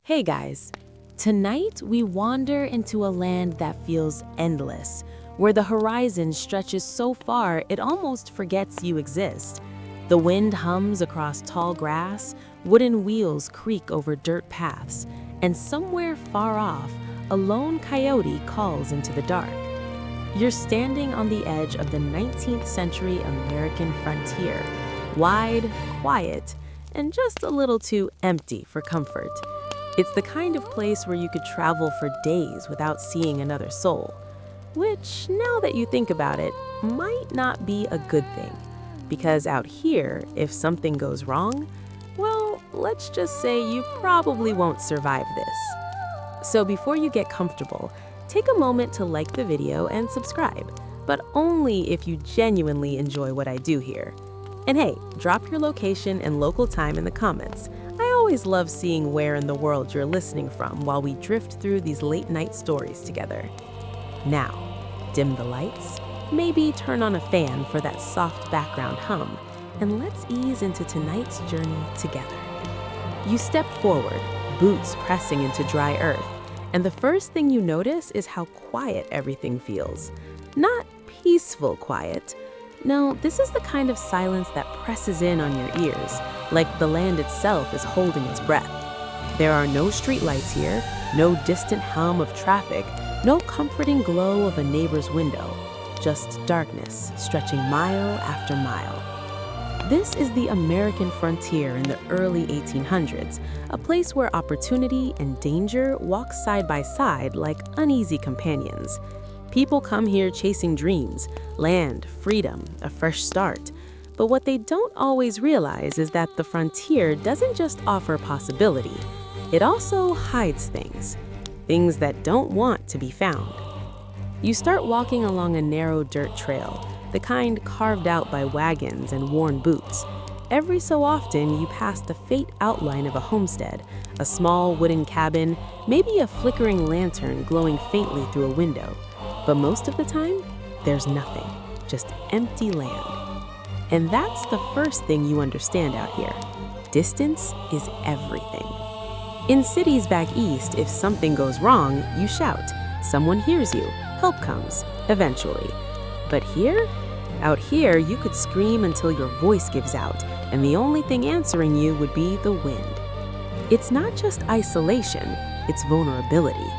Hey guys, tonight we wander into a land that feels endless, where the horizon stretches so far it almost forgets you exist. The wind hums across tall grass, wooden wheels creak over dirt paths, and somewhere far off, a lone coyote calls into the dark. You're standing on the edge of the 19th century American frontier, wide, quiet, and just a little too empty for comfort. It's the kind of place where you could travel for days without seeing another soul, which, now that you think about it, might not be a good thing. Because out here, if something goes wrong, well, let's just say you probably won't survive this. So before you get comfortable, take a moment to like the video and subscribe, but only if you genuinely enjoy what I do here. And hey, drop your location and local time in the comments. I always love seeing where in the world you're listening from while we drift through these late-night stories together. Now, dim the lights, maybe turn on a fan for that soft background hum, and let's ease into tonight's journey together. You step forward, boots pressing into dry earth, and the first thing you notice is how quiet everything feels. Not peaceful quiet. No, this is the kind of silence that presses in on your ears, like the land itself is holding its breath. There are no streetlights here, no distant hum of traffic, no comforting glow of a neighbor's window, just darkness stretching mile after mile. This is the American frontier in the early 1800s, a place where opportunity and danger walk side by side like uneasy companions. People come here chasing dreams, land, freedom, a fresh start. But what they don't always realize is that the frontier doesn't just offer possibility, it also hides things that don't want to be found. You start walking along a narrow dirt trail, the kind carved out by wagons and worn boots. Every so often, you pass the faint outline of a homestead, a small wooden cabin, maybe a flickering lantern glowing faintly through a window. But most of the time, there's nothing, just empty land. And that's the first thing you understand out here. Distance is everything. In cities back east, if something goes wrong, you shout. Someone hears you. Help comes, eventually. But here? Out here, you could scream until your voice gives out, and the only thing answering you would be the wind. It's not just isolation, it's vulnerability.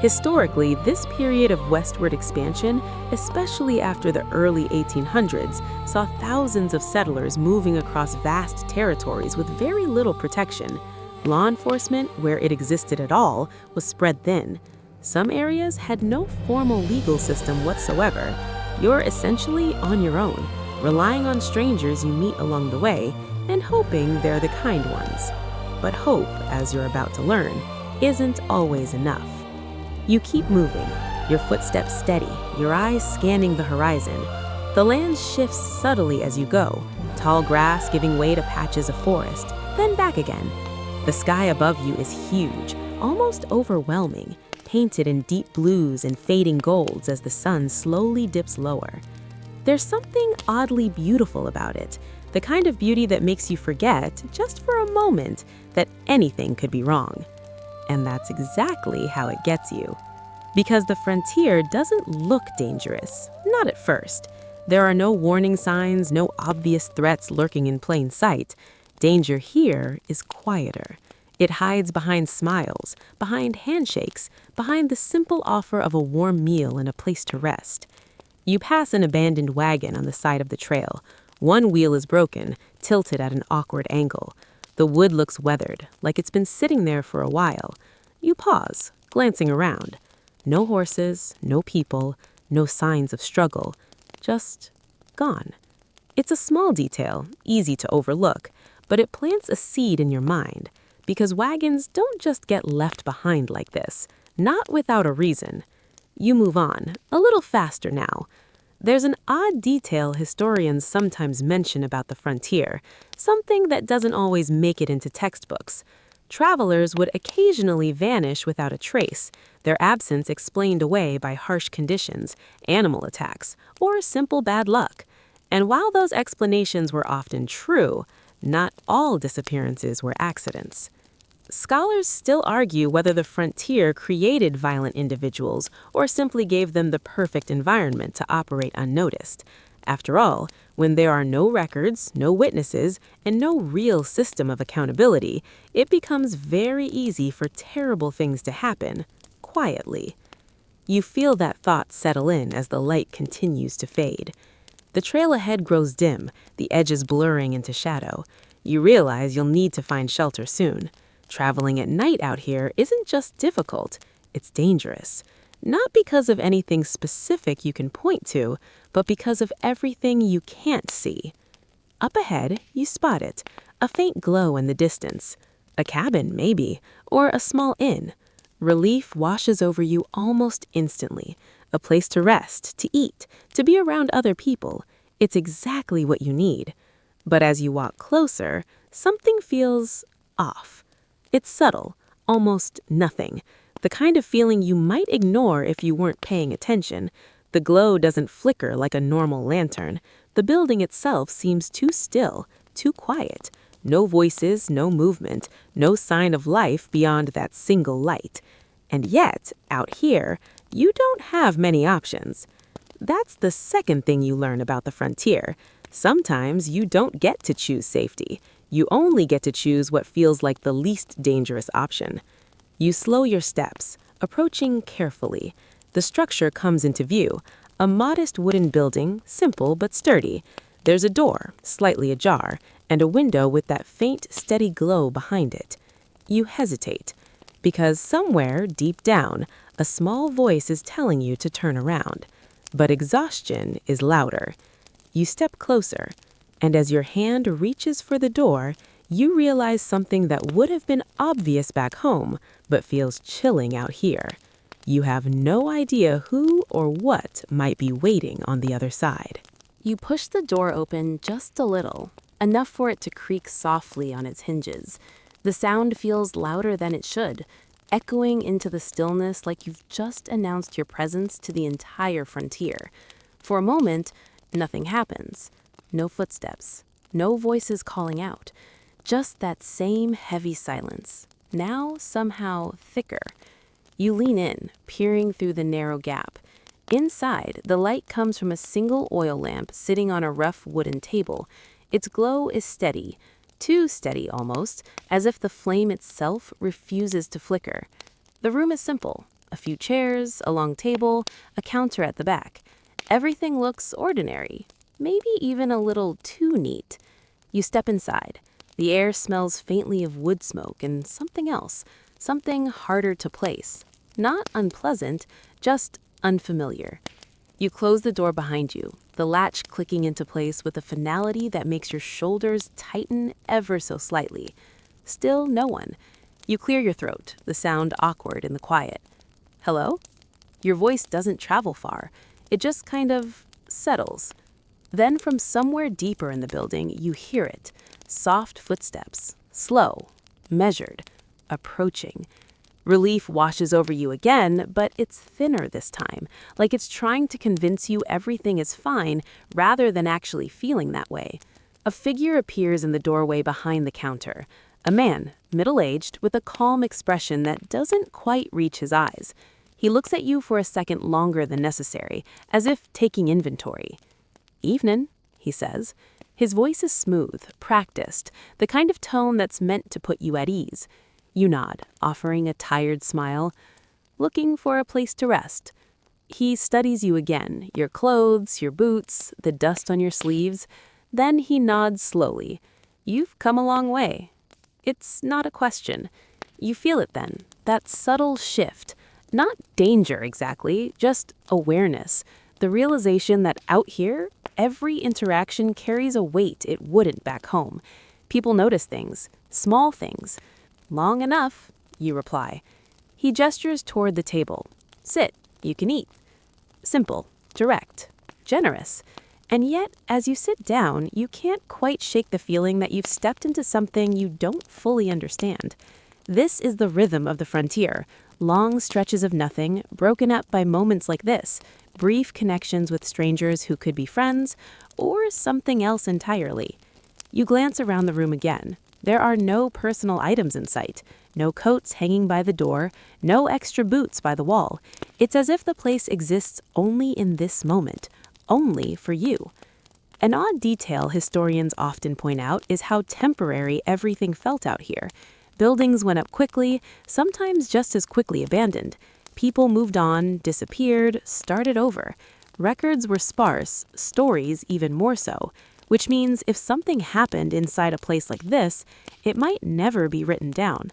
Historically, this period of westward expansion, especially after the early 1800s, saw thousands of settlers moving across vast territories with very little protection. Law enforcement, where it existed at all, was spread thin. Some areas had no formal legal system whatsoever. You're essentially on your own, relying on strangers you meet along the way, and hoping they're the kind ones. But hope, as you're about to learn, isn't always enough. You keep moving, your footsteps steady, your eyes scanning the horizon. The land shifts subtly as you go, tall grass giving way to patches of forest, then back again. The sky above you is huge, almost overwhelming, painted in deep blues and fading golds as the sun slowly dips lower. There's something oddly beautiful about it, the kind of beauty that makes you forget, just for a moment, that anything could be wrong. And that's exactly how it gets you. Because the frontier doesn't look dangerous, not at first. There are no warning signs, no obvious threats lurking in plain sight. Danger here is quieter. It hides behind smiles, behind handshakes, behind the simple offer of a warm meal and a place to rest. You pass an abandoned wagon on the side of the trail. One wheel is broken, tilted at an awkward angle. The wood looks weathered, like it's been sitting there for a while. You pause, glancing around. No horses, no people, no signs of struggle. Just gone. It's a small detail, easy to overlook, but it plants a seed in your mind. Because wagons don't just get left behind like this, not without a reason. You move on, a little faster now. There's an odd detail historians sometimes mention about the frontier, something that doesn't always make it into textbooks. Travelers would occasionally vanish without a trace, their absence explained away by harsh conditions, animal attacks, or simple bad luck. And while those explanations were often true, not all disappearances were accidents. Scholars still argue whether the frontier created violent individuals or simply gave them the perfect environment to operate unnoticed. After all, when there are no records, no witnesses, and no real system of accountability, it becomes very easy for terrible things to happen, quietly. You feel that thought settle in as the light continues to fade. The trail ahead grows dim, the edges blurring into shadow. You realize you'll need to find shelter soon. Traveling at night out here isn't just difficult, it's dangerous. Not because of anything specific you can point to, but because of everything you can't see. Up ahead, you spot it, a faint glow in the distance. A cabin, maybe, or a small inn. Relief washes over you almost instantly. A place to rest, to eat, to be around other people. It's exactly what you need. But as you walk closer, something feels off. It's subtle, almost nothing. The kind of feeling you might ignore if you weren't paying attention. The glow doesn't flicker like a normal lantern. The building itself seems too still, too quiet. No voices, no movement, no sign of life beyond that single light. And yet, out here, you don't have many options. That's the second thing you learn about the frontier. Sometimes you don't get to choose safety. You only get to choose what feels like the least dangerous option. You slow your steps, approaching carefully. The structure comes into view, a modest wooden building, simple but sturdy. There's a door, slightly ajar, and a window with that faint, steady glow behind it. You hesitate, because somewhere deep down, a small voice is telling you to turn around. But exhaustion is louder. You step closer, and as your hand reaches for the door, you realize something that would have been obvious back home, but feels chilling out here. You have no idea who or what might be waiting on the other side. You push the door open just a little, enough for it to creak softly on its hinges. The sound feels louder than it should, echoing into the stillness like you've just announced your presence to the entire frontier. For a moment, nothing happens. No footsteps, no voices calling out. Just that same heavy silence, now somehow thicker. You lean in, peering through the narrow gap. Inside, the light comes from a single oil lamp sitting on a rough wooden table. Its glow is steady, too steady almost, as if the flame itself refuses to flicker. The room is simple. A few chairs, a long table, a counter at the back. Everything looks ordinary, maybe even a little too neat. You step inside. The air smells faintly of wood smoke and something else, something harder to place. Not unpleasant, just unfamiliar. You close the door behind you, the latch clicking into place with a finality that makes your shoulders tighten ever so slightly. Still no one. You clear your throat, the sound awkward in the quiet. Hello? Your voice doesn't travel far. It just kind of settles. Then from somewhere deeper in the building, you hear it. Soft footsteps, slow, measured, approaching. Relief washes over you again, but it's thinner this time, like it's trying to convince you everything is fine rather than actually feeling that way. A figure appears in the doorway behind the counter. A man, middle-aged, with a calm expression that doesn't quite reach his eyes. He looks at you for a second longer than necessary, as if taking inventory. "Evenin'," he says. His voice is smooth, practiced, the kind of tone that's meant to put you at ease. You nod, offering a tired smile. Looking for a place to rest. He studies you again, your clothes, your boots, the dust on your sleeves. Then he nods slowly. You've come a long way. It's not a question. You feel it then, that subtle shift. Not danger exactly, just awareness. The realization that out here, every interaction carries a weight it wouldn't back home. People notice things, small things. "Long enough," you reply. He gestures toward the table. "Sit, you can eat." Simple, direct, generous. And yet, as you sit down, you can't quite shake the feeling that you've stepped into something you don't fully understand. This is the rhythm of the frontier. Long stretches of nothing, broken up by moments like this. Brief connections with strangers who could be friends, or something else entirely. You glance around the room again. There are no personal items in sight. no coats hanging by the door, no extra boots by the wall. It's as if the place exists only in this moment, only for you. An odd detail historians often point out is how temporary everything felt out here. Buildings went up quickly, sometimes just as quickly abandoned. People moved on, disappeared, started over. Records were sparse, stories even more so, which means if something happened inside a place like this, it might never be written down.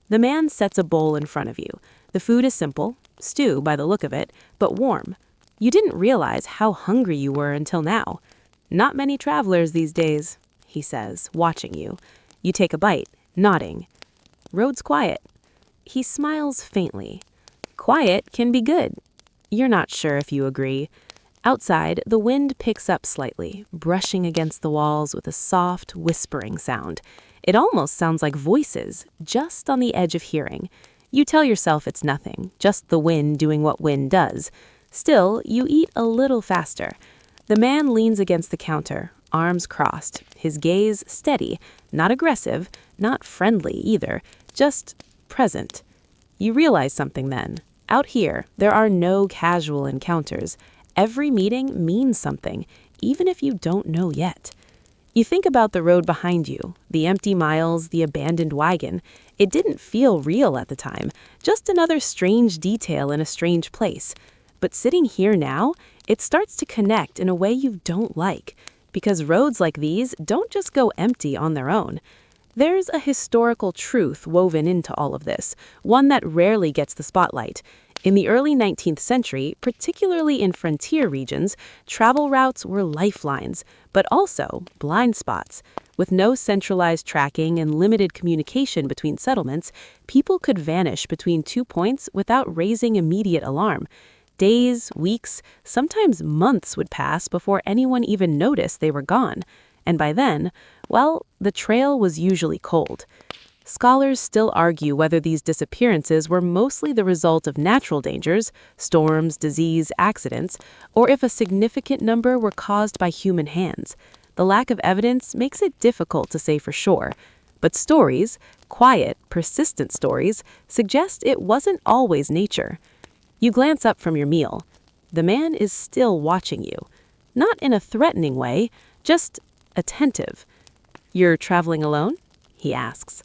The man sets a bowl in front of you. The food is simple, stew by the look of it, but warm. You didn't realize how hungry you were until now. Not many travelers these days, he says, watching you. You take a bite, nodding. Road's quiet. He smiles faintly. Quiet can be good. You're not sure if you agree. Outside, the wind picks up slightly, brushing against the walls with a soft, whispering sound. It almost sounds like voices, just on the edge of hearing. You tell yourself it's nothing, just the wind doing what wind does. Still, you eat a little faster. The man leans against the counter, arms crossed, his gaze steady, not aggressive, not friendly either, just present. You realize something then. Out here, there are no casual encounters. Every meeting means something, even if you don't know yet. You think about the road behind you, the empty miles, the abandoned wagon. It didn't feel real at the time, just another strange detail in a strange place. But sitting here now, it starts to connect in a way you don't like, because roads like these don't just go empty on their own. There's a historical truth woven into all of this, one that rarely gets the spotlight. In the early 19th century, particularly in frontier regions, travel routes were lifelines, but also blind spots. With no centralized tracking and limited communication between settlements, people could vanish between 2 points without raising immediate alarm. Days, weeks, sometimes months would pass before anyone even noticed they were gone. And by then, well, the trail was usually cold. Scholars still argue whether these disappearances were mostly the result of natural dangers, storms, disease, accidents, or if a significant number were caused by human hands. The lack of evidence makes it difficult to say for sure. But stories, quiet, persistent stories, suggest it wasn't always nature. You glance up from your meal. The man is still watching you. Not in a threatening way, just attentive. "You're traveling alone?" he asks.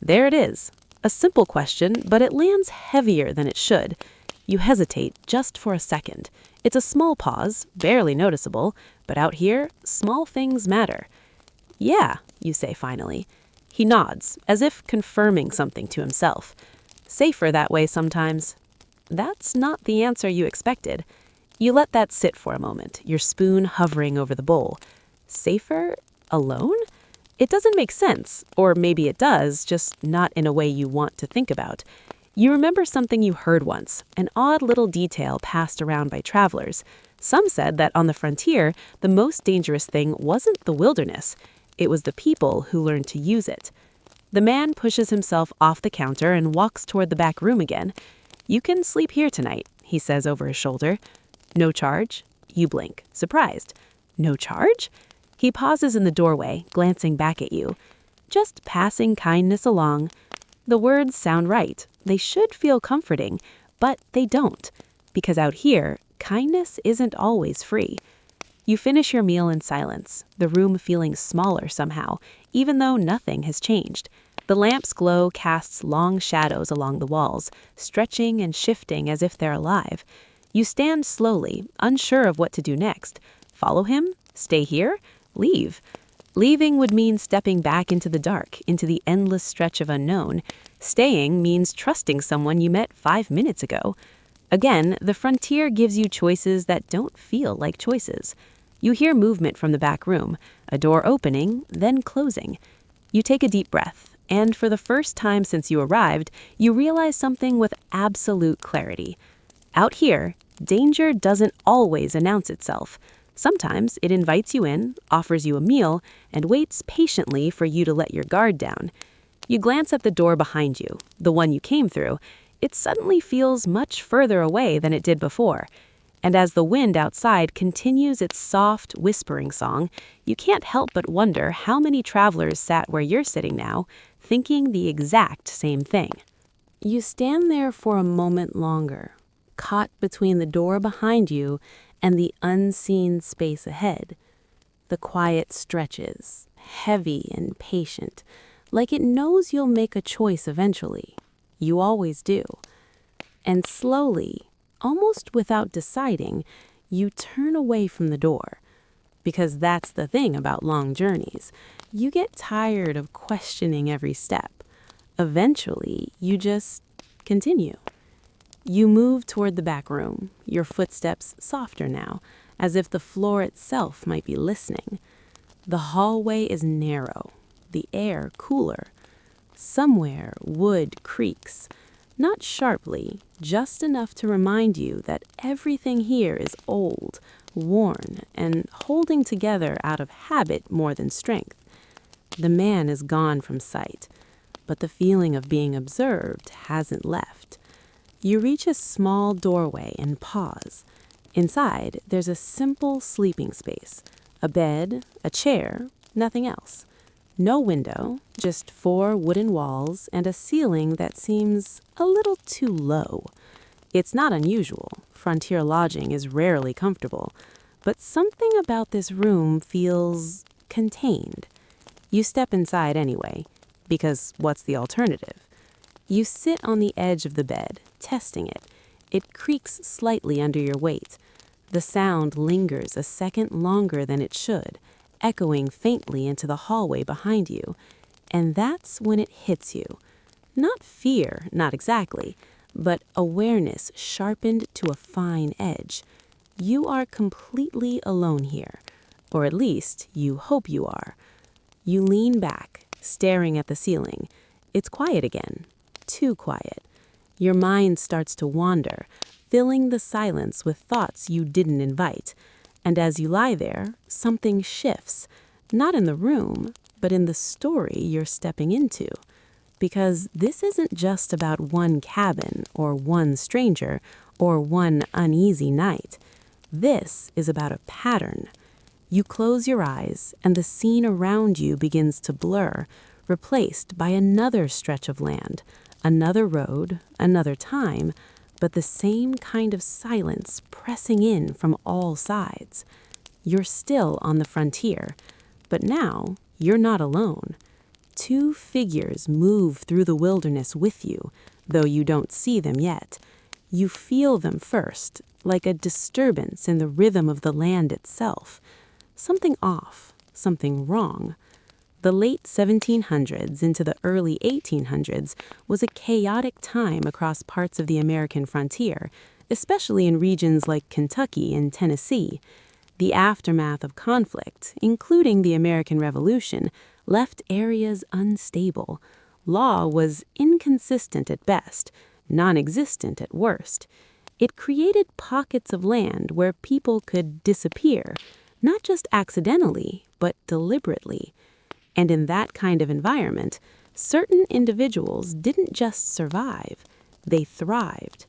There it is. A simple question, but it lands heavier than it should. You hesitate just for a second. It's a small pause, barely noticeable, but out here, small things matter. "Yeah," you say finally. He nods, as if confirming something to himself. Safer that way sometimes. That's not the answer you expected. You let that sit for a moment, your spoon hovering over the bowl. Safer? Alone? It doesn't make sense, or maybe it does, just not in a way you want to think about. You remember something you heard once, an odd little detail passed around by travelers. Some said that on the frontier, the most dangerous thing wasn't the wilderness. It was the people who learned to use it. The man pushes himself off the counter and walks toward the back room again. "You can sleep here tonight," he says over his shoulder. "No charge?" You blink, surprised. "No charge?" He pauses in the doorway, glancing back at you. "Just passing kindness along." The words sound right. They should feel comforting, but they don't. Because out here, kindness isn't always free. You finish your meal in silence, the room feeling smaller somehow, even though nothing has changed. The lamp's glow casts long shadows along the walls, stretching and shifting as if they're alive. You stand slowly, unsure of what to do next. Follow him? Stay here? Leave? Leaving would mean stepping back into the dark, into the endless stretch of unknown. Staying means trusting someone you met 5 minutes ago. Again, the frontier gives you choices that don't feel like choices. You hear movement from the back room, a door opening, then closing. You take a deep breath, and for the first time since you arrived, you realize something with absolute clarity. Out here, danger doesn't always announce itself. Sometimes it invites you in, offers you a meal, and waits patiently for you to let your guard down. You glance at the door behind you, the one you came through. It suddenly feels much further away than it did before. And as the wind outside continues its soft, whispering song, you can't help but wonder how many travelers sat where you're sitting now, thinking the exact same thing. You stand there for a moment longer, caught between the door behind you and the unseen space ahead. The quiet stretches, heavy and patient, like it knows you'll make a choice eventually. You always do. And slowly, almost without deciding, you turn away from the door. Because that's the thing about long journeys. You get tired of questioning every step. Eventually, you just continue. You move toward the back room, your footsteps softer now, as if the floor itself might be listening. The hallway is narrow, the air cooler. Somewhere, wood creaks, not sharply, just enough to remind you that everything here is old, worn, and holding together out of habit more than strength. The man is gone from sight, but the feeling of being observed hasn't left. You reach a small doorway and pause. Inside, there's a simple sleeping space. A bed, a chair, nothing else. No window, just 4 wooden walls and a ceiling that seems a little too low. It's not unusual. Frontier lodging is rarely comfortable. But something about this room feels contained. You step inside anyway, because what's the alternative? You sit on the edge of the bed, testing it. It creaks slightly under your weight. The sound lingers a second longer than it should, echoing faintly into the hallway behind you. And that's when it hits you. Not fear, not exactly, but awareness sharpened to a fine edge. You are completely alone here, or at least you hope you are. You lean back, staring at the ceiling. It's quiet again, too quiet. Your mind starts to wander, filling the silence with thoughts you didn't invite. And as you lie there, something shifts, not in the room, but in the story you're stepping into. Because this isn't just about one cabin or one stranger or one uneasy night. This is about a pattern. You close your eyes and the scene around you begins to blur, replaced by another stretch of land, another road, another time, but the same kind of silence pressing in from all sides. You're still on the frontier, but now you're not alone. 2 figures move through the wilderness with you, though you don't see them yet. You feel them first, like a disturbance in the rhythm of the land itself. Something off, something wrong. The late 1700s into the early 1800s was a chaotic time across parts of the American frontier, especially in regions like Kentucky and Tennessee. The aftermath of conflict, including the American Revolution, left areas unstable. Law was inconsistent at best, non-existent at worst. It created pockets of land where people could disappear, not just accidentally, but deliberately. And in that kind of environment, certain individuals didn't just survive, they thrived.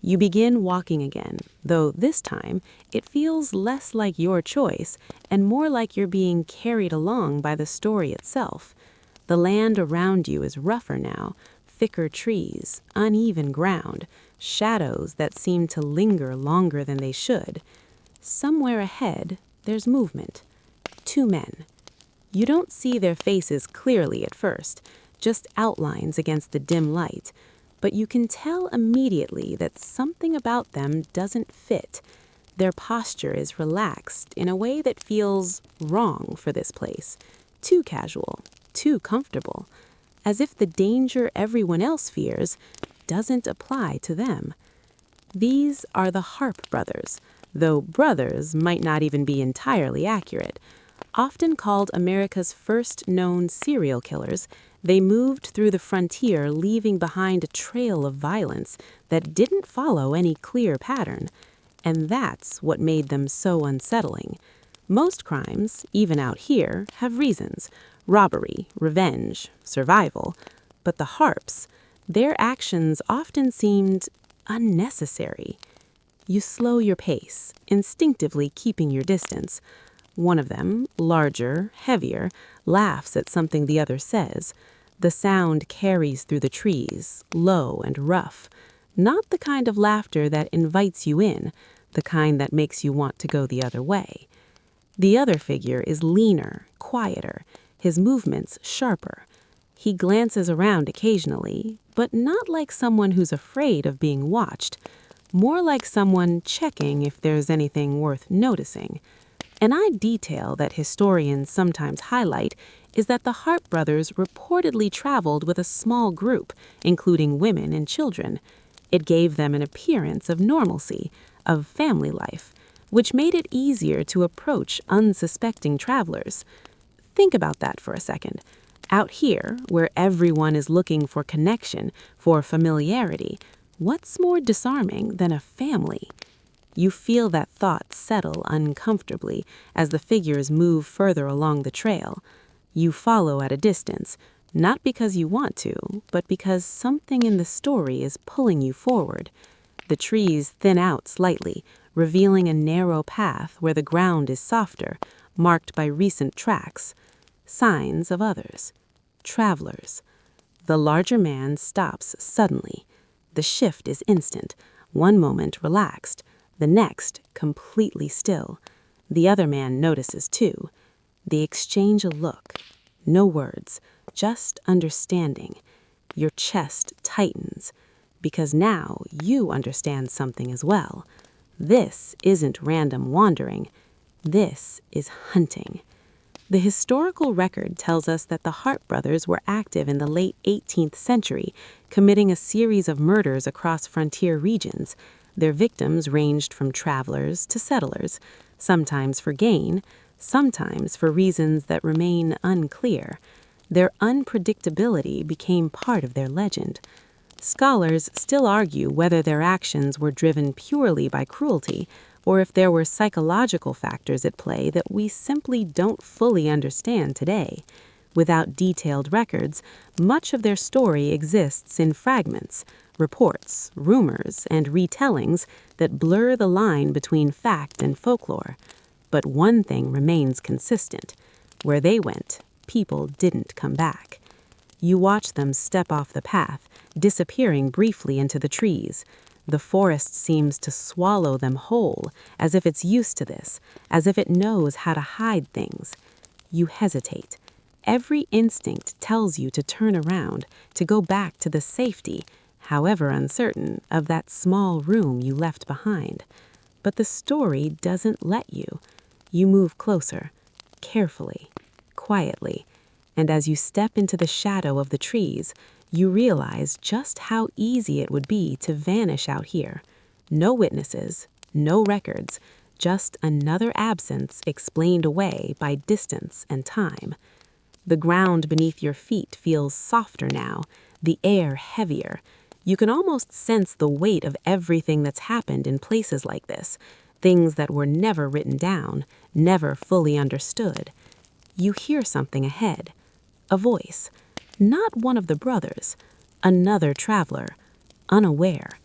You begin walking again, though this time it feels less like your choice and more like you're being carried along by the story itself. The land around you is rougher now, thicker trees, uneven ground, shadows that seem to linger longer than they should. Somewhere ahead, there's movement. 2 men. You don't see their faces clearly at first, just outlines against the dim light, but you can tell immediately that something about them doesn't fit. Their posture is relaxed in a way that feels wrong for this place, too casual, too comfortable, as if the danger everyone else fears doesn't apply to them. These are the Harpe Brothers, though brothers might not even be entirely accurate. Often called America's first known serial killers, they moved through the frontier leaving behind a trail of violence that didn't follow any clear pattern. And that's what made them so unsettling. Most crimes, even out here, have reasons: robbery, revenge, survival. But the Harpes, their actions often seemed unnecessary. You slow your pace, instinctively keeping your distance. One of them, larger, heavier, laughs at something the other says. The sound carries through the trees, low and rough. Not the kind of laughter that invites you in, the kind that makes you want to go the other way. The other figure is leaner, quieter, his movements sharper. He glances around occasionally, but not like someone who's afraid of being watched, more like someone checking if there's anything worth noticing. An odd detail that historians sometimes highlight is that the Harpe brothers reportedly traveled with a small group, including women and children. It gave them an appearance of normalcy, of family life, which made it easier to approach unsuspecting travelers. Think about that for a second. Out here, where everyone is looking for connection, for familiarity, what's more disarming than a family? You feel that thought settle uncomfortably as the figures move further along the trail. You follow at a distance, not because you want to, but because something in the story is pulling you forward. The trees thin out slightly, revealing a narrow path where the ground is softer, marked by recent tracks. Signs of others. Travelers. The larger man stops suddenly. The shift is instant. One moment relaxed, the next completely still. The other man notices too. They exchange a look. No words, just understanding. Your chest tightens, because now you understand something as well. This isn't random wandering. This is hunting. The historical record tells us that the Harpe brothers were active in the late 18th century, committing a series of murders across frontier regions. Their victims ranged from travelers to settlers, sometimes for gain, sometimes for reasons that remain unclear. Their unpredictability became part of their legend. Scholars still argue whether their actions were driven purely by cruelty or if there were psychological factors at play that we simply don't fully understand today. Without detailed records, much of their story exists in fragments, reports, rumors, and retellings that blur the line between fact and folklore. But one thing remains consistent. Where they went, people didn't come back. You watch them step off the path, disappearing briefly into the trees. The forest seems to swallow them whole, as if it's used to this, as if it knows how to hide things. You hesitate. Every instinct tells you to turn around, to go back to the safety, however uncertain, of that small room you left behind. But the story doesn't let you. You move closer, carefully, quietly, and as you step into the shadow of the trees, you realize just how easy it would be to vanish out here. No witnesses, no records, just another absence explained away by distance and time. The ground beneath your feet feels softer now, the air heavier. You can almost sense the weight of everything that's happened in places like this, things that were never written down, never fully understood. You hear something ahead, a voice. Not one of the brothers, another traveler, unaware.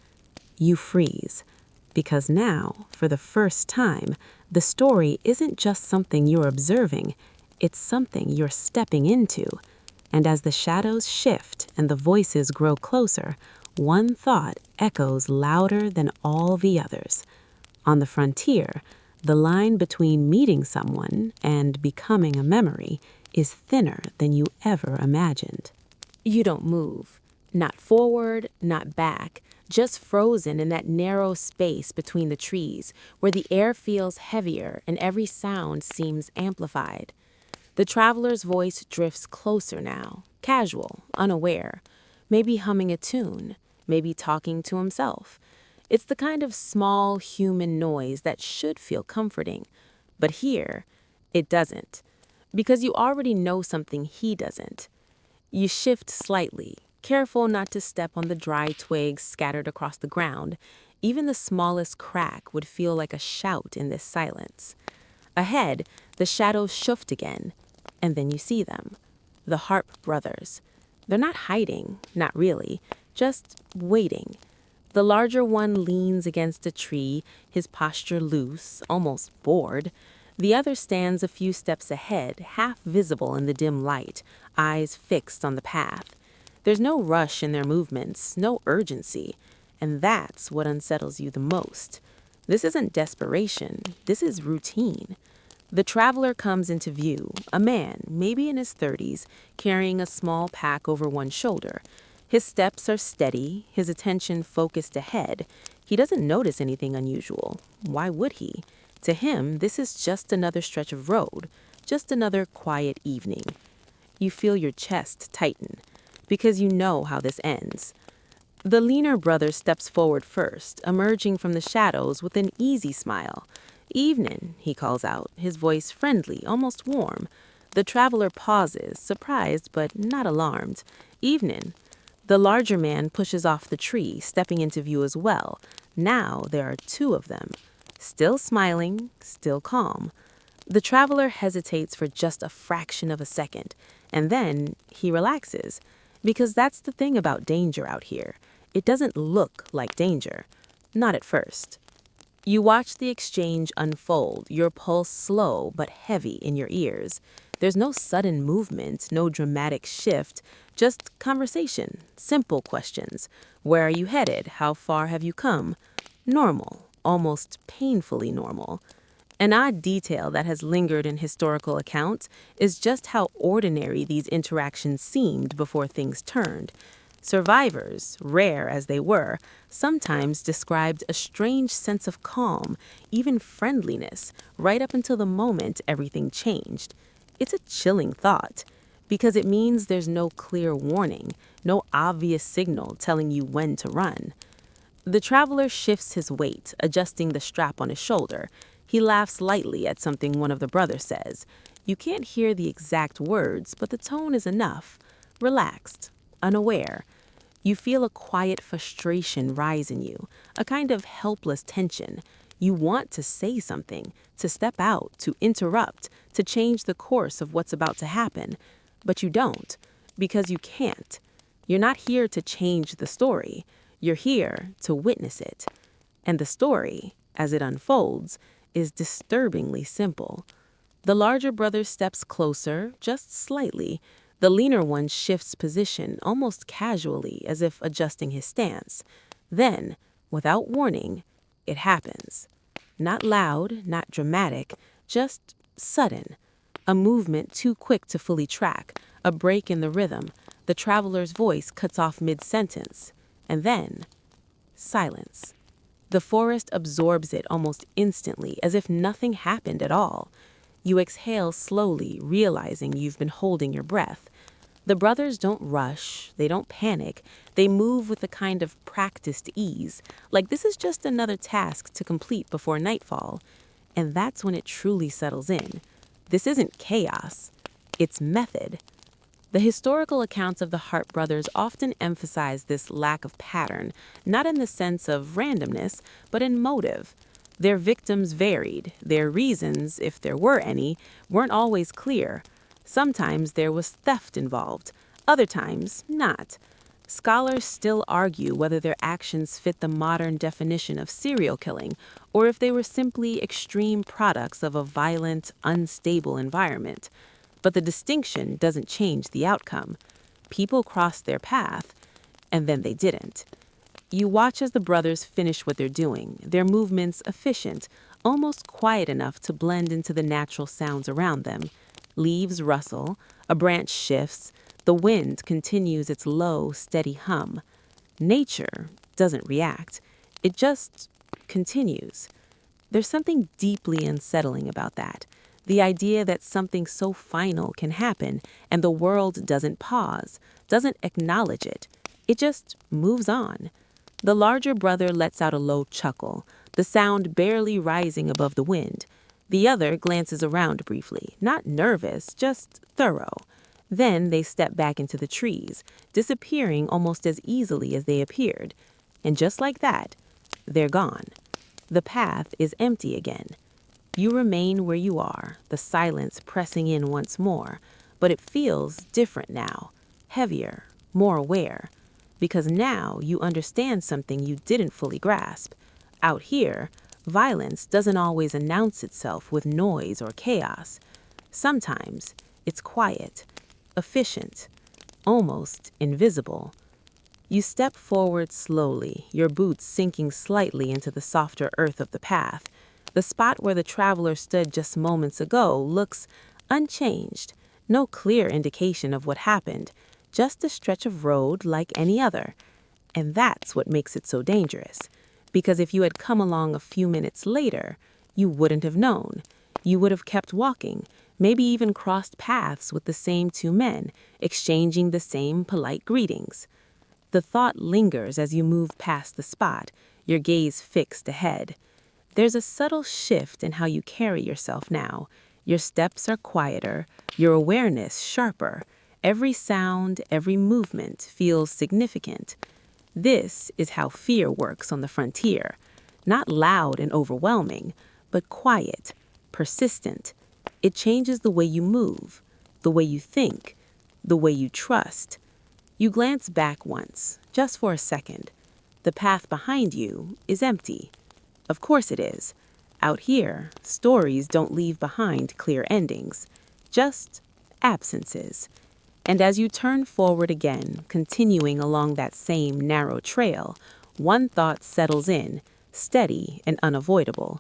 You freeze, because now, for the first time, the story isn't just something you're observing, it's something you're stepping into. And as the shadows shift and the voices grow closer, one thought echoes louder than all the others. On the frontier, the line between meeting someone and becoming a memory is thinner than you ever imagined. You don't move. Not forward, not back, just frozen in that narrow space between the trees where the air feels heavier and every sound seems amplified. The traveler's voice drifts closer now, casual, unaware, maybe humming a tune, maybe talking to himself. It's the kind of small human noise that should feel comforting, but here, it doesn't. Because you already know something he doesn't. You shift slightly, careful not to step on the dry twigs scattered across the ground. Even the smallest crack would feel like a shout in this silence. Ahead, the shadows shift again, and then you see them. The Harpe brothers. They're not hiding, not really, just waiting. The larger one leans against a tree, his posture loose, almost bored. The other stands a few steps ahead, half visible in the dim light, eyes fixed on the path. There's no rush in their movements, no urgency, and that's what unsettles you the most. This isn't desperation, this is routine. The traveler comes into view, a man, maybe in his 30s, carrying a small pack over one shoulder. His steps are steady, his attention focused ahead. He doesn't notice anything unusual. Why would he? To him, this is just another stretch of road, just another quiet evening. You feel your chest tighten, because you know how this ends. The leaner brother steps forward first, emerging from the shadows with an easy smile. "Evening," he calls out, his voice friendly, almost warm. The traveler pauses, surprised but not alarmed. "Evening." The larger man pushes off the tree, stepping into view as well. Now there are two of them. Still smiling, still calm. The traveler hesitates for just a fraction of a second, and then he relaxes. Because that's the thing about danger out here. It doesn't look like danger. Not at first. You watch the exchange unfold, your pulse slow but heavy in your ears. There's no sudden movement, no dramatic shift, just conversation, simple questions. Where are you headed? How far have you come? Normal, almost painfully normal. An odd detail that has lingered in historical accounts is just how ordinary these interactions seemed before things turned. Survivors, rare as they were, sometimes described a strange sense of calm, even friendliness, right up until the moment everything changed. It's a chilling thought, because it means there's no clear warning, no obvious signal telling you when to run. The traveler shifts his weight, adjusting the strap on his shoulder. He laughs lightly at something one of the brothers says. You can't hear the exact words, but the tone is enough. Relaxed, unaware. You feel a quiet frustration rise in you, a kind of helpless tension. You want to say something, to step out, to interrupt, to change the course of what's about to happen. But you don't, because you can't. You're not here to change the story. You're here to witness it. And the story, as it unfolds, is disturbingly simple. The larger brother steps closer, just slightly. The leaner one shifts position, almost casually, as if adjusting his stance. Then, without warning, it happens. Not loud, not dramatic, just sudden. A movement too quick to fully track, a break in the rhythm. The traveler's voice cuts off mid-sentence. And then, silence. The forest absorbs it almost instantly, as if nothing happened at all. You exhale slowly, realizing you've been holding your breath. The brothers don't rush, they don't panic, they move with a kind of practiced ease, like this is just another task to complete before nightfall. And that's when it truly settles in. This isn't chaos, it's method. The historical accounts of the Harpe Brothers often emphasize this lack of pattern, not in the sense of randomness, but in motive. Their victims varied. Their reasons, if there were any, weren't always clear. Sometimes there was theft involved, other times not. Scholars still argue whether their actions fit the modern definition of serial killing, or if they were simply extreme products of a violent, unstable environment. But the distinction doesn't change the outcome. People crossed their path, and then they didn't. You watch as the brothers finish what they're doing, their movements efficient, almost quiet enough to blend into the natural sounds around them. Leaves rustle, a branch shifts, the wind continues its low, steady hum. Nature doesn't react. It just continues. There's something deeply unsettling about that. The idea that something so final can happen and the world doesn't pause, doesn't acknowledge it. It just moves on. The larger brother lets out a low chuckle, the sound barely rising above the wind. The other glances around briefly, not nervous, just thorough. Then they step back into the trees, disappearing almost as easily as they appeared. And just like that, they're gone. The path is empty again. You remain where you are, the silence pressing in once more, but it feels different now, heavier, more aware, because now you understand something you didn't fully grasp. Out here, Violence doesn't always announce itself with noise or chaos. Sometimes it's quiet, efficient, almost invisible. You step forward slowly, your boots sinking slightly into the softer earth of the path. The spot where the traveler stood just moments ago looks unchanged, no clear indication of what happened, just a stretch of road like any other. And that's what makes it so dangerous. Because if you had come along a few minutes later, you wouldn't have known. You would have kept walking, maybe even crossed paths with the same two men, exchanging the same polite greetings. The thought lingers as you move past the spot, your gaze fixed ahead. There's a subtle shift in how you carry yourself now. Your steps are quieter, your awareness sharper. Every sound, every movement feels significant. This is how fear works on the frontier. Not loud and overwhelming, but quiet, persistent. It changes the way you move, the way you think, the way you trust. You glance back once, just for a second. The path behind you is empty. Of course it is. Out here, stories don't leave behind clear endings, just absences. And as you turn forward again, continuing along that same narrow trail, one thought settles in, steady and unavoidable.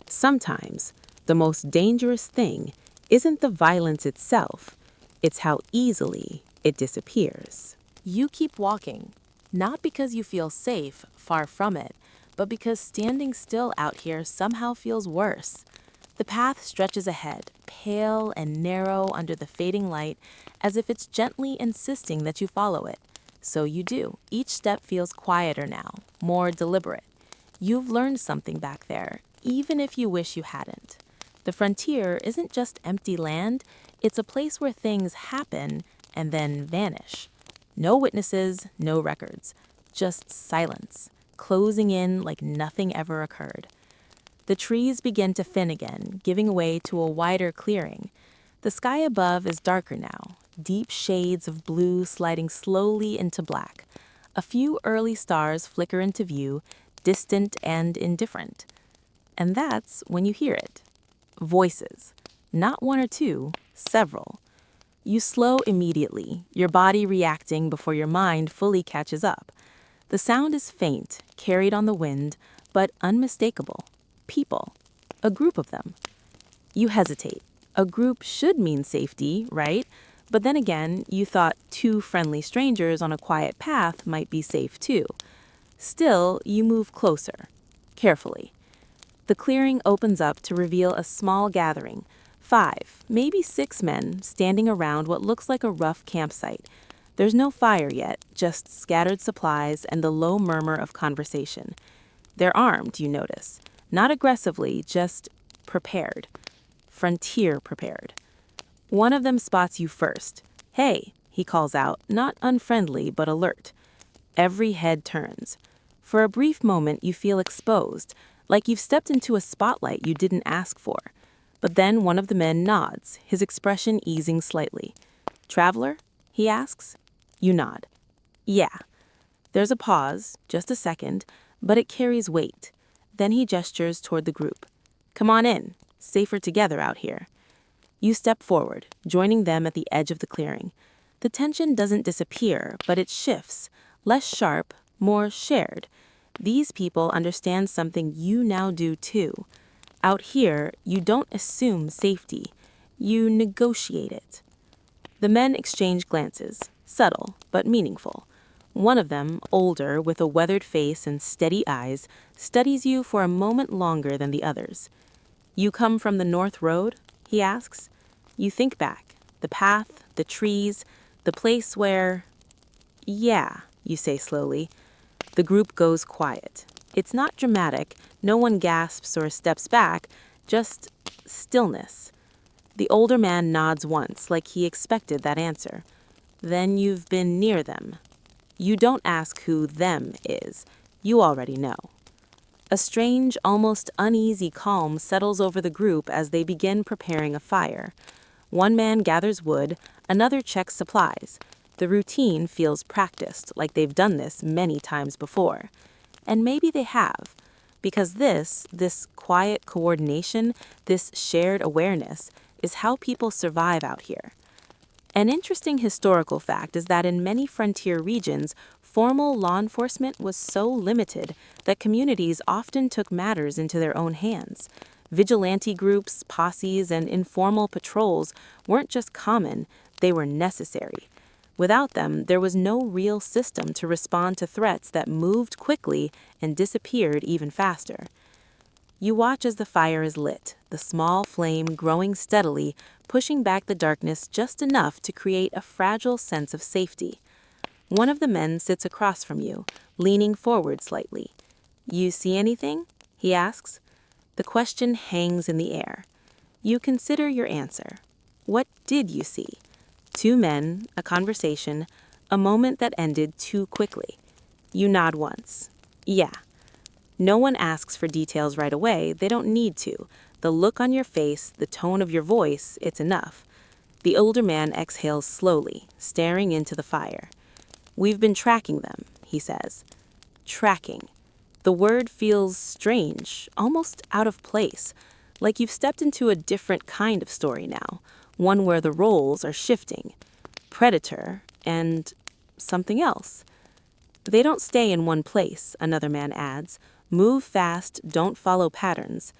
Sometimes, the most dangerous thing isn't the violence itself, it's how easily it disappears. You keep walking, not because you feel safe, far from it, but because standing still out here somehow feels worse. The path stretches ahead, pale and narrow under the fading light, as if it's gently insisting that you follow it. So you do. Each step feels quieter now, more deliberate. You've learned something back there, even if you wish you hadn't. The frontier isn't just empty land, it's a place where things happen and then vanish. No witnesses, no records, just silence, closing in like nothing ever occurred. The trees begin to thin again, giving way to a wider clearing. The sky above is darker now, deep shades of blue sliding slowly into black. A few early stars flicker into view, distant and indifferent. And that's when you hear it. Voices. Not one or two, several. You slow immediately, your body reacting before your mind fully catches up. The sound is faint, carried on the wind, but unmistakable. People. A group of them. You hesitate. A group should mean safety, right? But then again, you thought two friendly strangers on a quiet path might be safe too. Still, you move closer, carefully. The clearing opens up to reveal a small gathering, 5, maybe 6 men standing around what looks like a rough campsite. There's no fire yet, just scattered supplies and the low murmur of conversation. They're armed, you notice. Not aggressively, just prepared. Frontier prepared. One of them spots you first. "Hey," he calls out, not unfriendly but alert. Every head turns. For a brief moment, you feel exposed, like you've stepped into a spotlight you didn't ask for. But then one of the men nods, his expression easing slightly. "Traveler?" he asks. You nod. "Yeah." There's a pause, just a second, but it carries weight. Then he gestures toward the group. "Come on in. Safer together out here." You step forward, joining them at the edge of the clearing. The tension doesn't disappear, but it shifts, less sharp, more shared. These people understand something you now do too. Out here, you don't assume safety. You negotiate it. The men exchange glances, subtle but meaningful. One of them, older, with a weathered face and steady eyes, studies you for a moment longer than the others. "You come from the North Road?" he asks. You think back. The path, the trees, the place where... "Yeah," you say slowly. The group goes quiet. It's not dramatic. No one gasps or steps back, just stillness. The older man nods once, like he expected that answer. Then you've been near them. You don't ask who them is. You already know. A strange, almost uneasy calm settles over the group as they begin preparing a fire. One man gathers wood, another checks supplies. The routine feels practiced, like they've done this many times before. And maybe they have. Because this quiet coordination, this shared awareness, is how people survive out here. An interesting historical fact is that in many frontier regions, formal law enforcement was so limited that communities often took matters into their own hands. Vigilante groups, posses, and informal patrols weren't just common, they were necessary. Without them, there was no real system to respond to threats that moved quickly and disappeared even faster. You watch as the fire is lit, the small flame growing steadily, pushing back the darkness just enough to create a fragile sense of safety. One of the men sits across from you, leaning forward slightly. "You see anything?" he asks. The question hangs in the air. You consider your answer. What did you see? Two men, a conversation, a moment that ended too quickly. You nod once. Yeah. No one asks for details right away, they don't need to. The look on your face, the tone of your voice, it's enough. The older man exhales slowly, staring into the fire. "We've been tracking them," he says. Tracking. The word feels strange, almost out of place, like you've stepped into a different kind of story now, one where the roles are shifting. Predator and something else. "They don't stay in one place," another man adds. "Move fast, don't follow patterns."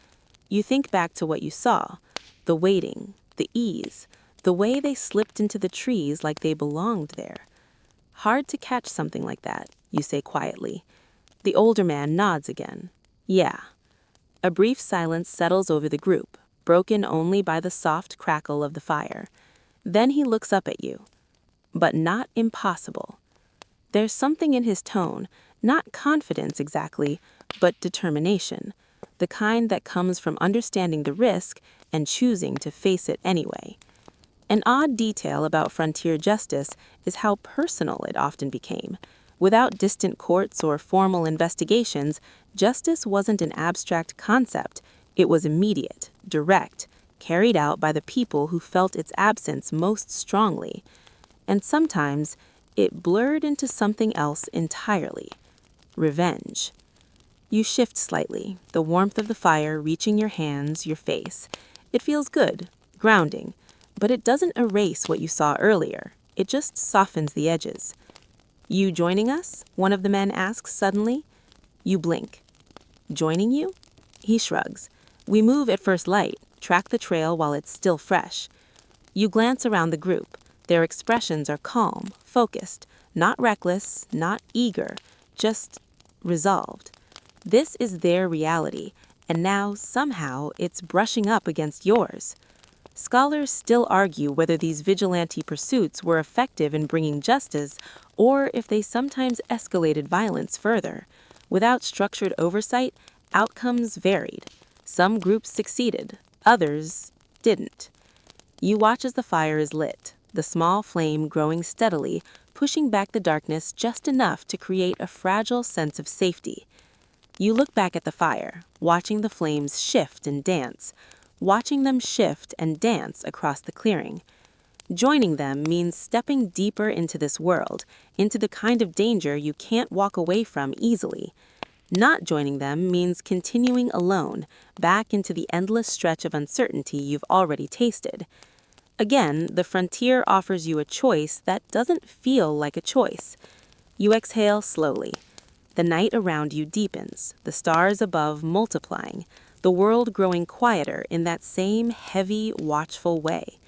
You think back to what you saw, the waiting, the ease, the way they slipped into the trees like they belonged there. "Hard to catch something like that," you say quietly. The older man nods again. "Yeah." A brief silence settles over the group, broken only by the soft crackle of the fire. Then he looks up at you. But not impossible. There's something in his tone, not confidence exactly, but determination, the kind that comes from understanding the risk and choosing to face it anyway. An odd detail about frontier justice is how personal it often became. Without distant courts or formal investigations, justice wasn't an abstract concept. It was immediate, direct, carried out by the people who felt its absence most strongly. And sometimes, it blurred into something else entirely. Revenge. You shift slightly, the warmth of the fire reaching your hands, your face. It feels good, grounding, but it doesn't erase what you saw earlier. It just softens the edges. "You joining us?" one of the men asks suddenly. You blink. "Joining you?" He shrugs. "We move at first light, track the trail while it's still fresh." You glance around the group. Their expressions are calm, focused, not reckless, not eager, just resolved. This is their reality, and now, somehow, it's brushing up against yours. Scholars still argue whether these vigilante pursuits were effective in bringing justice or if they sometimes escalated violence further. Without structured oversight, outcomes varied. Some groups succeeded, others didn't. You watch as the fire is lit, the small flame growing steadily, pushing back the darkness just enough to create a fragile sense of safety. You look back at the fire, watching the flames shift and dance, watching them shift and dance across the clearing. Joining them means stepping deeper into this world, into the kind of danger you can't walk away from easily. Not joining them means continuing alone, back into the endless stretch of uncertainty you've already tasted. Again, the frontier offers you a choice that doesn't feel like a choice. You exhale slowly. The night around you deepens, the stars above multiplying, the world growing quieter in that same heavy, watchful way.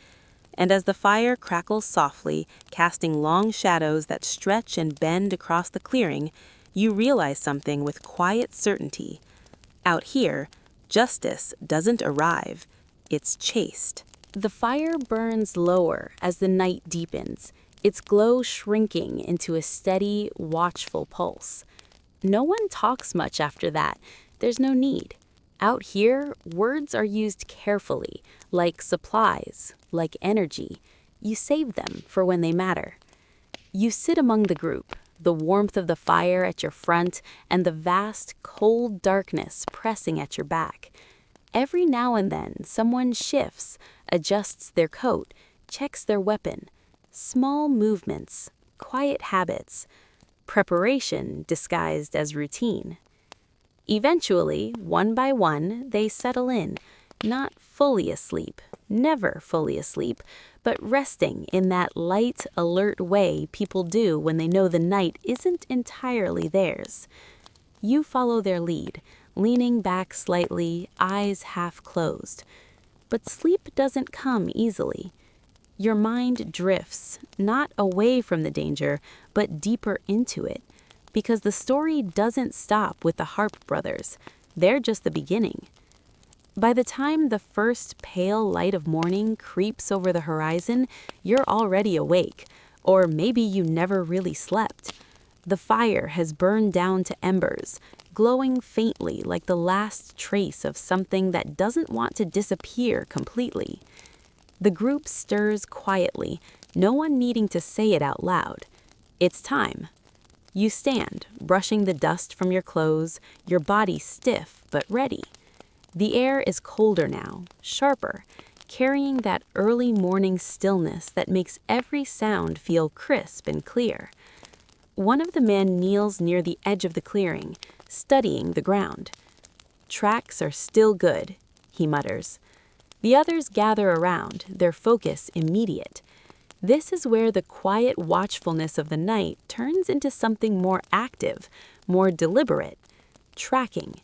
And as the fire crackles softly, casting long shadows that stretch and bend across the clearing, you realize something with quiet certainty. Out here, justice doesn't arrive, it's chased. The fire burns lower as the night deepens, its glow shrinking into a steady, watchful pulse. No one talks much after that. There's no need. Out here, words are used carefully, like supplies, like energy. You save them for when they matter. You sit among the group, the warmth of the fire at your front and the vast, cold darkness pressing at your back. Every now and then, someone shifts, adjusts their coat, checks their weapon. Small movements, quiet habits. Preparation disguised as routine. Eventually, one by one, they settle in, not fully asleep, never fully asleep, but resting in that light, alert way people do when they know the night isn't entirely theirs. You follow their lead, leaning back slightly, eyes half closed. But sleep doesn't come easily. Your mind drifts, not away from the danger, but deeper into it, because the story doesn't stop with the Harpe Brothers. They're just the beginning. By the time the first pale light of morning creeps over the horizon, you're already awake, or maybe you never really slept. The fire has burned down to embers, glowing faintly like the last trace of something that doesn't want to disappear completely. The group stirs quietly, no one needing to say it out loud. It's time. You stand, brushing the dust from your clothes, your body stiff but ready. The air is colder now, sharper, carrying that early morning stillness that makes every sound feel crisp and clear. One of the men kneels near the edge of the clearing, studying the ground. "Tracks are still good," he mutters. The others gather around, their focus immediate. This is where the quiet watchfulness of the night turns into something more active, more deliberate. Tracking.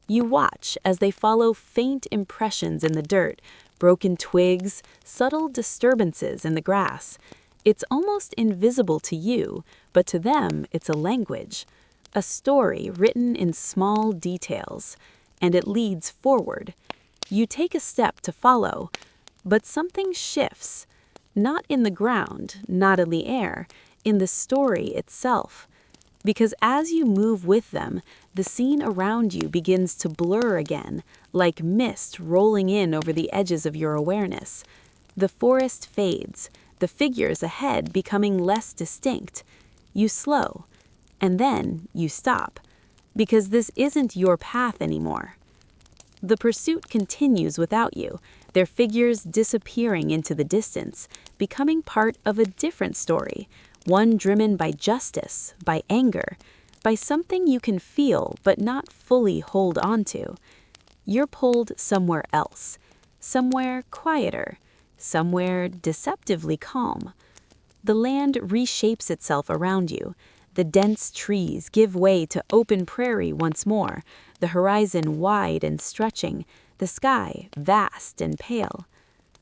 You watch as they follow faint impressions in the dirt, broken twigs, subtle disturbances in the grass. It's almost invisible to you, but to them it's a language, a story written in small details, and it leads forward. You take a step to follow, but something shifts. Not in the ground, not in the air, in the story itself. Because as you move with them, the scene around you begins to blur again, like mist rolling in over the edges of your awareness. The forest fades, the figures ahead becoming less distinct. You slow, and then you stop, because this isn't your path anymore. The pursuit continues without you, their figures disappearing into the distance, becoming part of a different story, one driven by justice, by anger, by something you can feel but not fully hold on to. You're pulled somewhere else, somewhere quieter, somewhere deceptively calm. The land reshapes itself around you. The dense trees give way to open prairie once more, the horizon wide and stretching, the sky vast and pale.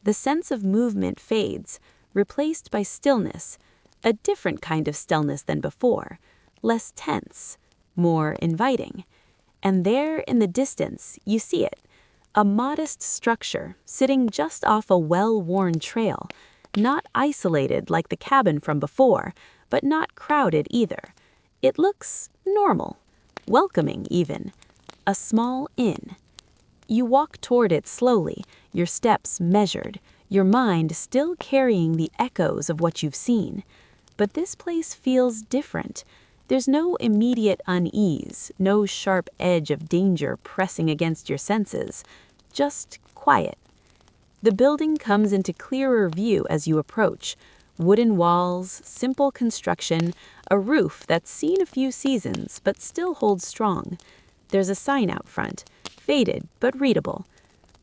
The sense of movement fades, replaced by stillness, a different kind of stillness than before, less tense, more inviting. And there in the distance, you see it, a modest structure sitting just off a well-worn trail, not isolated like the cabin from before, but not crowded either. It looks normal, welcoming even, a small inn. You walk toward it slowly, your steps measured, your mind still carrying the echoes of what you've seen. But this place feels different. There's no immediate unease, no sharp edge of danger pressing against your senses, just quiet. The building comes into clearer view as you approach. Wooden walls, simple construction, a roof that's seen a few seasons but still holds strong. There's a sign out front, faded but readable.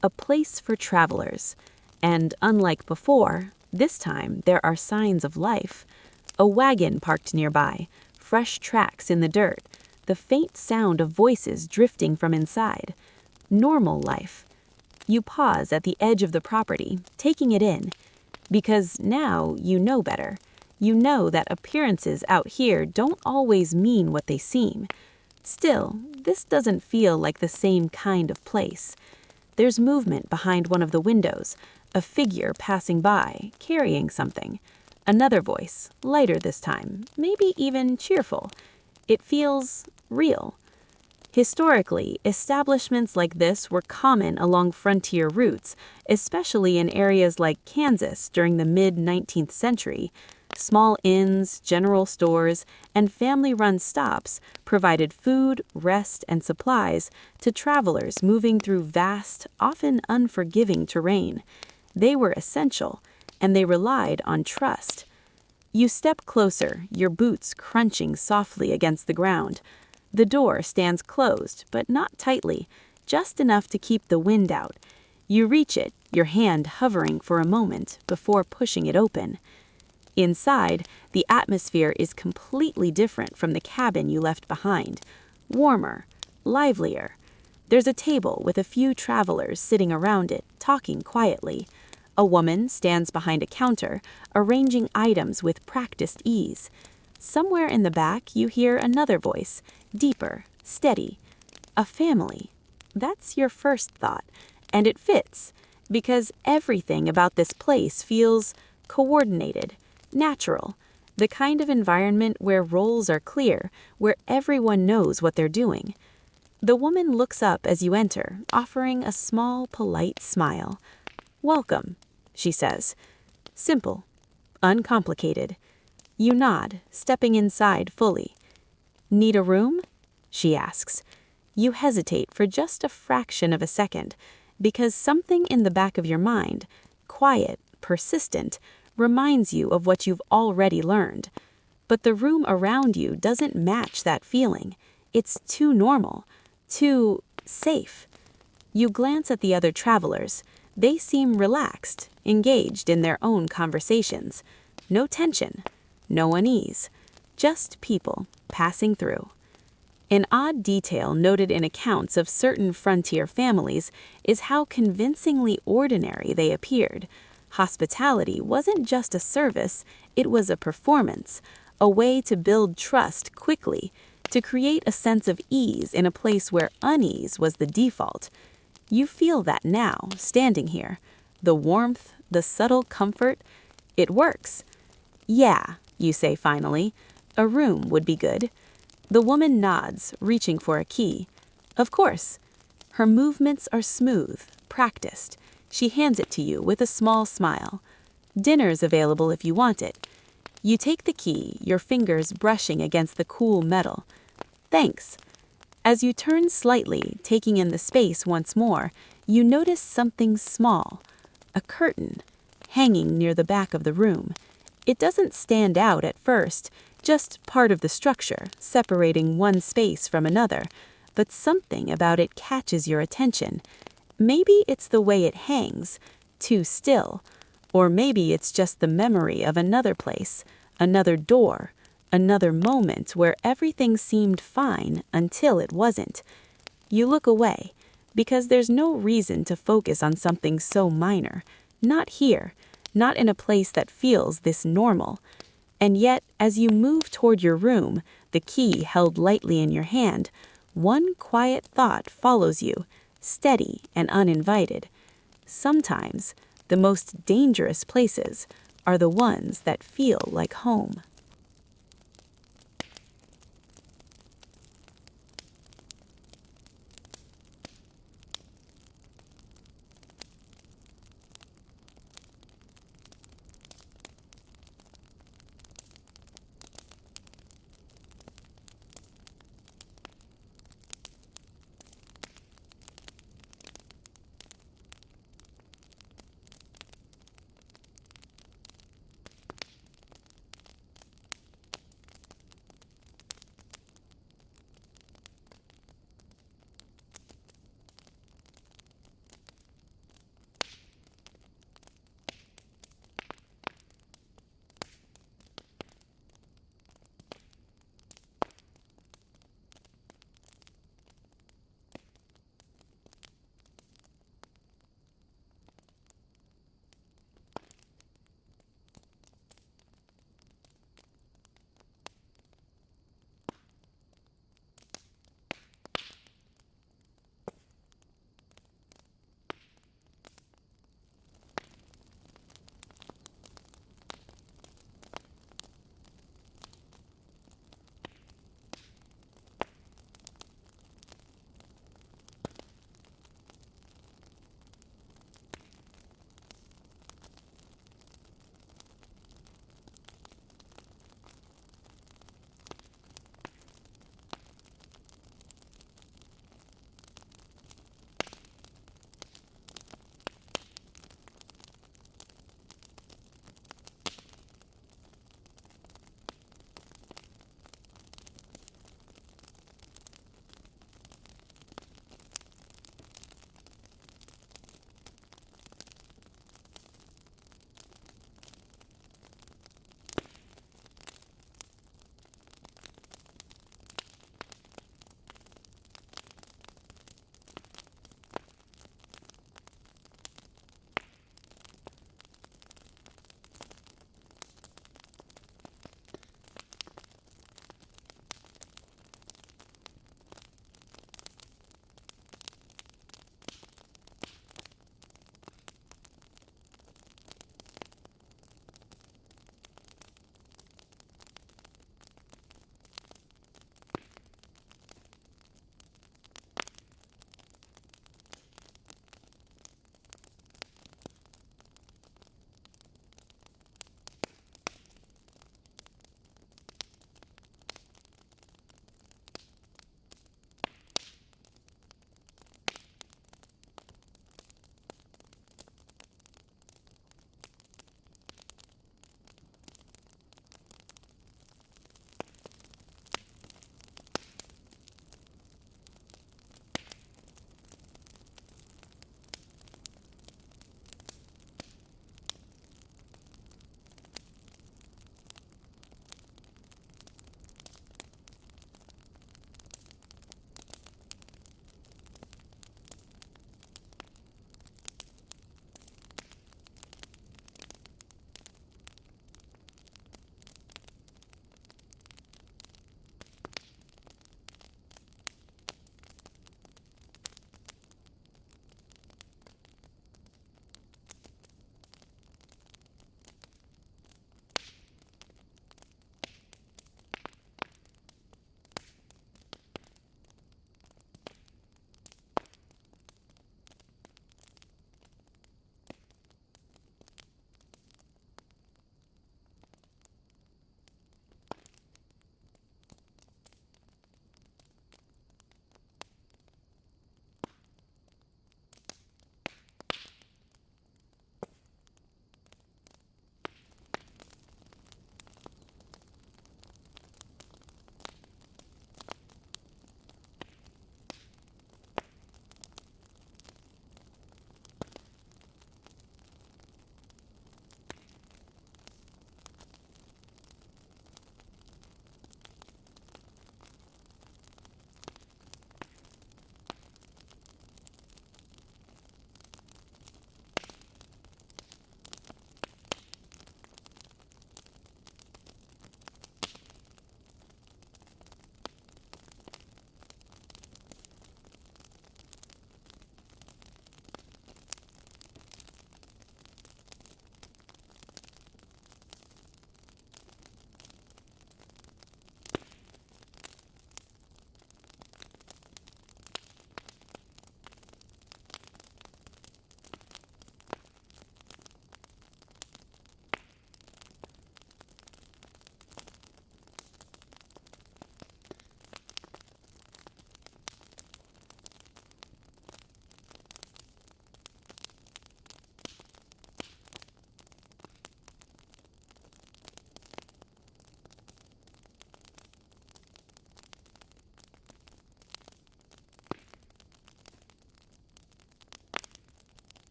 A place for travelers. And unlike before, this time there are signs of life. A wagon parked nearby, fresh tracks in the dirt, the faint sound of voices drifting from inside. Normal life. You pause at the edge of the property, taking it in. Because now you know better. You know that appearances out here don't always mean what they seem. Still, this doesn't feel like the same kind of place. There's movement behind one of the windows, a figure passing by, carrying something. Another voice, lighter this time, maybe even cheerful. It feels real. Historically, establishments like this were common along frontier routes, especially in areas like Kansas during the mid-19th century. Small inns, general stores, and family-run stops provided food, rest, and supplies to travelers moving through vast, often unforgiving terrain. They were essential, and they relied on trust. You step closer, your boots crunching softly against the ground. The door stands closed, but not tightly, just enough to keep the wind out. You reach it, your hand hovering for a moment before pushing it open. Inside, the atmosphere is completely different from the cabin you left behind. Warmer, livelier. There's a table with a few travelers sitting around it, talking quietly. A woman stands behind a counter, arranging items with practiced ease. Somewhere in the back, you hear another voice, deeper, steady. A family. That's your first thought, and it fits, because everything about this place feels coordinated, natural, the kind of environment where roles are clear, where everyone knows what they're doing. The woman looks up as you enter, offering a small, polite smile. "Welcome," she says. Simple, uncomplicated. You nod, stepping inside fully. "Need a room?" she asks. You hesitate for just a fraction of a second, because something in the back of your mind, quiet, persistent, reminds you of what you've already learned. But the room around you doesn't match that feeling. It's too normal, too safe. You glance at the other travelers. They seem relaxed, engaged in their own conversations. No tension, no unease, just people passing through. An odd detail noted in accounts of certain frontier families is how convincingly ordinary they appeared. Hospitality wasn't just a service, it was a performance, a way to build trust quickly, to create a sense of ease in a place where unease was the default. You feel that now, standing here. The warmth, the subtle comfort. It works. "Yeah," you say finally. "A room would be good." The woman nods, reaching for a key. "Of course." Her movements are smooth, practiced. She hands it to you with a small smile. "Dinner's available if you want it." You take the key, your fingers brushing against the cool metal. "Thanks." As you turn slightly, taking in the space once more, you notice something small. A curtain, hanging near the back of the room. It doesn't stand out at first, just part of the structure, separating one space from another, but something about it catches your attention. Maybe it's the way it hangs, too still, or maybe it's just the memory of another place, another door, another moment where everything seemed fine until it wasn't. You look away, because there's no reason to focus on something so minor. Not here, not in a place that feels this normal. And yet, as you move toward your room, the key held lightly in your hand, one quiet thought follows you, steady and uninvited. Sometimes, the most dangerous places are the ones that feel like home.